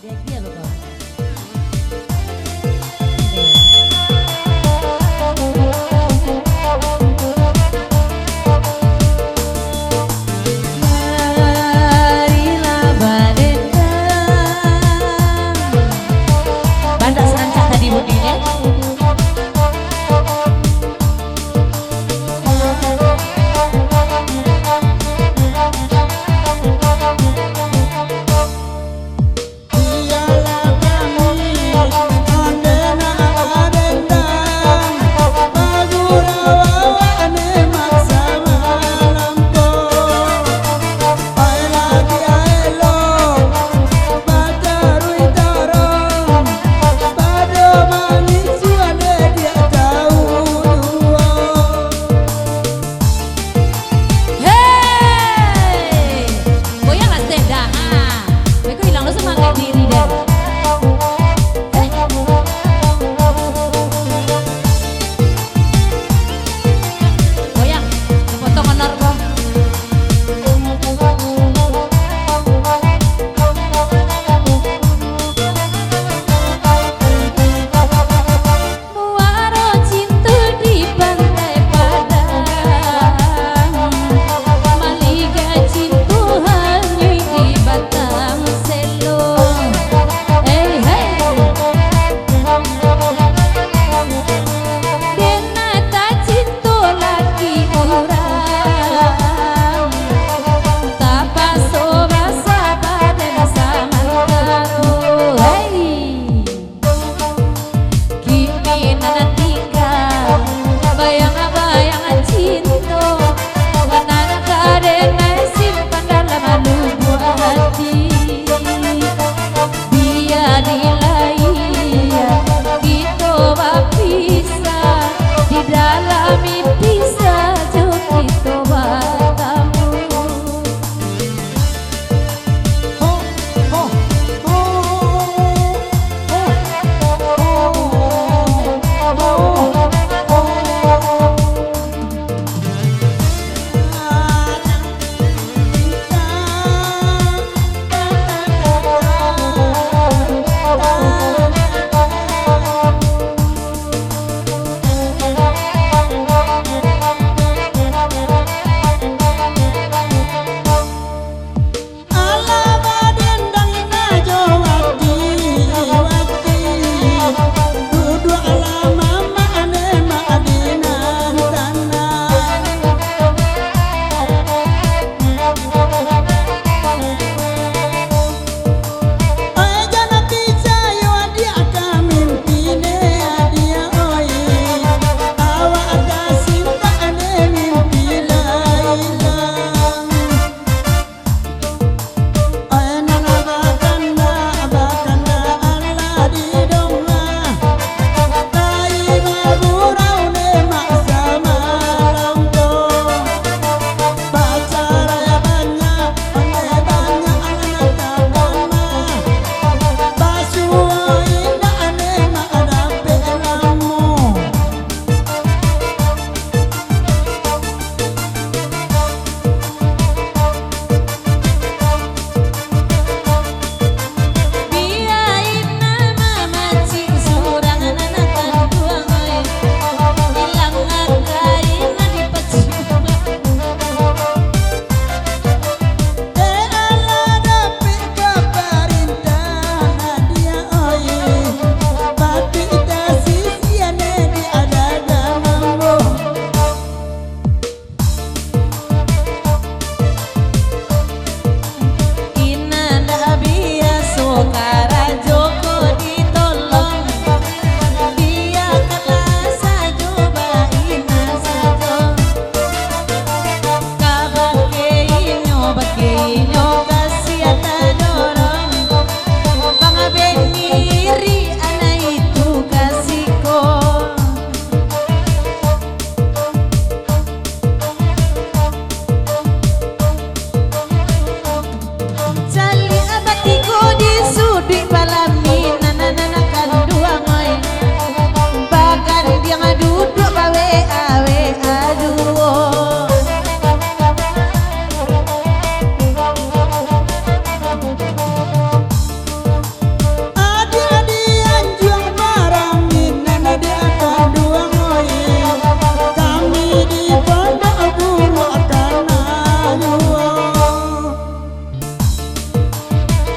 Dia dia loh kok. Marilah badenkan. Bandak serancak tadi bunyinya. Dia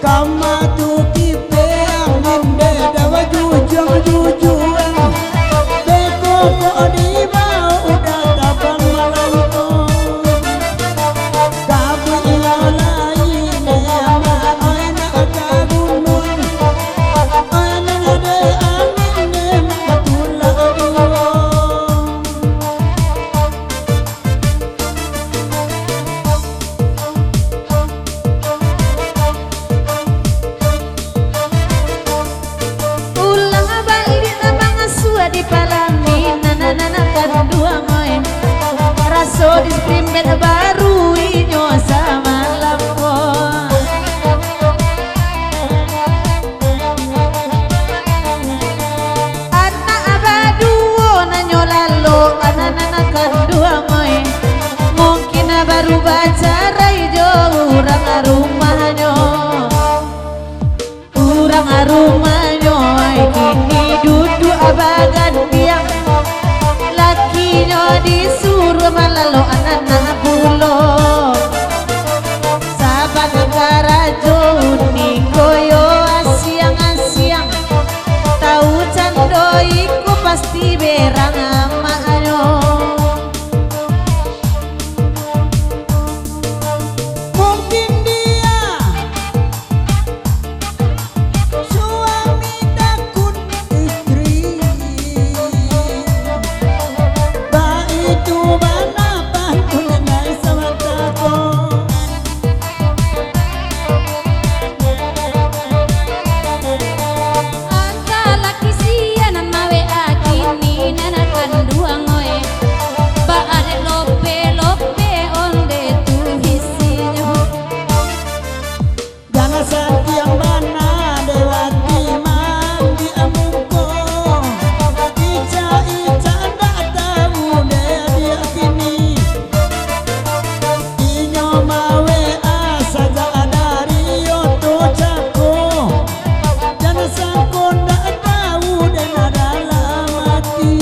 kama tu kipe angin beda wajujang jujuan beko ko di mau udah tabang malangko kabu ilalai nema aina kagunun aina de angin nema batula aduh di palami nana kadua ngoy raso di primbet baru inyo sama lampo anak abaduo nanyo lalo nana kadua ngoy mungkin baru baca raijo urang rumahnya kini duduk abagan biang lakinya disuruh malalo anak-anak pulo saban karajo nikoyo asiang-asiang tahu candoiku pasti berang amaknya mungkin dia suami takut istri ba itu banapa mengenai sama tako anta laki sianan mawe akini nanakan dua ngoe ba ade lope onde tu hisinya jangan setiang mana dewati mandi amuko ica ndak tahu dia kini inyo mawe asaja dari yoto cako jangan sangko ndak tahu dia dalam hati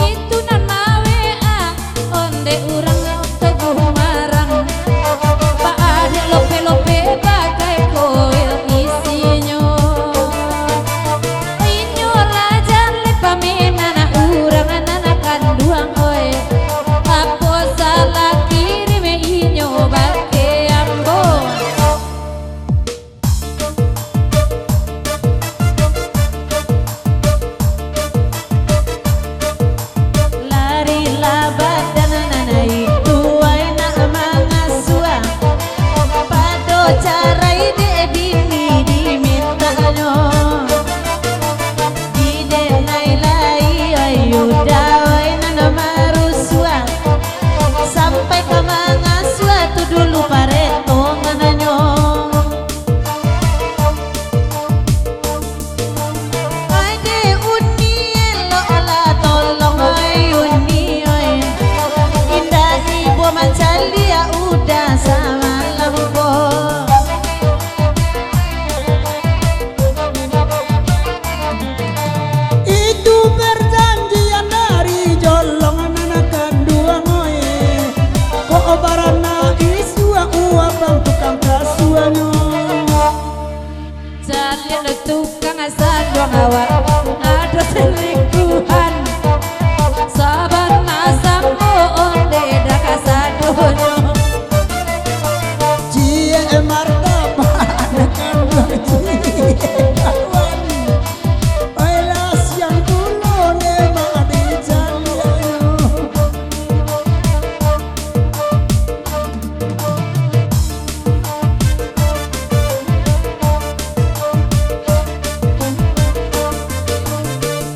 itu nan mawe onde urang teguh marang pa ade lope bagai koil isinya inyo lajar le pamenana urang nanakan duang oe apo salah kirime inyo bake ambo lari labat dan nana itu aina mangasua pado carai de bini dimintanya di denai lai ayu dawai nana marusua sampai ke mangasua tu dulu pareto ngananyo ade uni lo ala tolong ay uni oi indah ibu mancalia udah sama lampo itu perjanjian dari jolong nanakan dua ngoe kok barana isua uapang tukang kasuanyo jalin tukang asal dong awak ada selingkuhan sabar nasambo onde dakasadonyo cie martabat kan kawan oilas yang dulu nema di jalio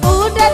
udah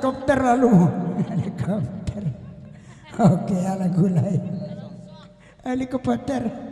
helikopter lalu. Helikopter. Oke, lagu lain. Helikopter.